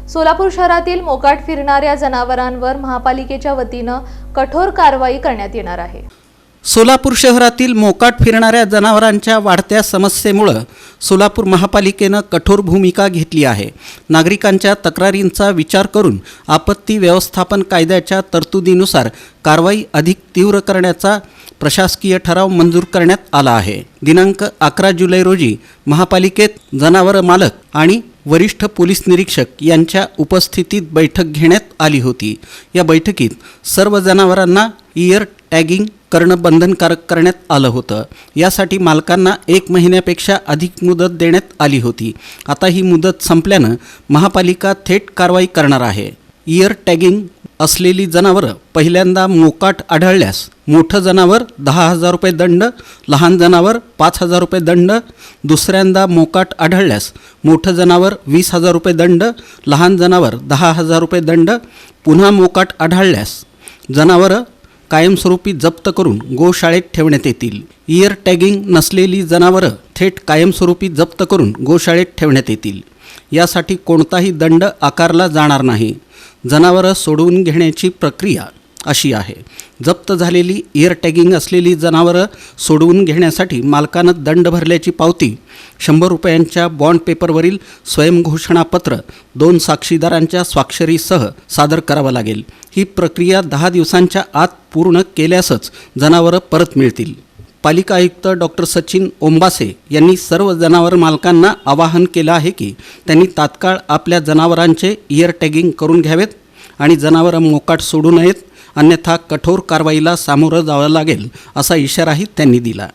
सोलापूर शहरातील मोकाट फिरणाऱ्या जनावरांवर महापालिकेच्या वतीनं कठोर कारवाई करण्यात येणार आहे। सोलापूर शहरातील मोकाट फिरणाऱ्या जनावरांच्या वाढत्या समस्येमुळे सोलापूर महापालिकेने कठोर भूमिका घेतली आहे। नागरिकांच्या तक्रारींचा विचार करून आपत्ती व्यवस्थापन कायद्याच्या तरतुदीनुसार कारवाई अधिक तीव्र करण्याचा प्रशासकीय ठराव मंजूर करण्यात आला आहे। दिनांक 11 जुलै रोजी महापालिकेत जनावर मालक आणि वरिष्ठ पोलीस निरीक्षक यांच्या उपस्थितीत बैठक घेण्यात आली होती। या बैठकीत सर्व जनावरांना इयर टॅगिंग करणं बंधनकारक करण्यात आलं होतं। यासाठी मालकांना 1 महिन्यापेक्षा अधिक मुदत देण्यात आली होती। आता ही मुदत संपल्यानं महापालिका थेट कारवाई करणार आहे। इयर टॅगिंग असलेली जनावरं पहिल्यांदा मोकाट आढळल्यास मोठं जनावर 10,000 रुपये दंड, लहान जनावर 5,000 रुपये दंड, दुसऱ्यांदा मोकाट आढळल्यास मोठं जनावर 20,000 रुपये दंड, लहान जनावर 10,000 रुपये दंड, पुन्हा मोकाट आढळल्यास जनावरं कायमस्वरूपी जप्त करून गोशाळेत ठेवण्यात येतील। इयर टॅगिंग नसलेली जनावरं थेट कायमस्वरूपी जप्त करून गोशाळेत ठेवण्यात येतील। यासाठी कोणताही दंड आकारला जाणार नाही। जनावरं सोडवून घेण्याची प्रक्रिया अशी आहे। जप्त झालेली इयर टॅगिंग असलेली जनावरं सोडवून घेण्यासाठी मालकानं दंड भरल्याची पावती, 100 रुपयांच्या बॉन्ड पेपरवरील स्वयंघोषणापत्र 2 साक्षीदारांच्या स्वाक्षरीसह सादर करावं लागेल। ही प्रक्रिया 10 दिवसांच्या आत पूर्ण केल्यासच जनावरं परत मिळतील। पालिका आयुक्त डॉक्टर सचिन ओंबासे यांनी सर्व जनावर मालकांना आवाहन केलं आहे की त्यांनी तात्काळ आपल्या जनावरांचे इयर टॅगिंग करून घ्यावेत आणि जनावरं मोकाट सोडू नयेत, अन्यथा कठोर कारवाईला सामोरं जावं लागेल असा इशाराही त्यांनी दिला।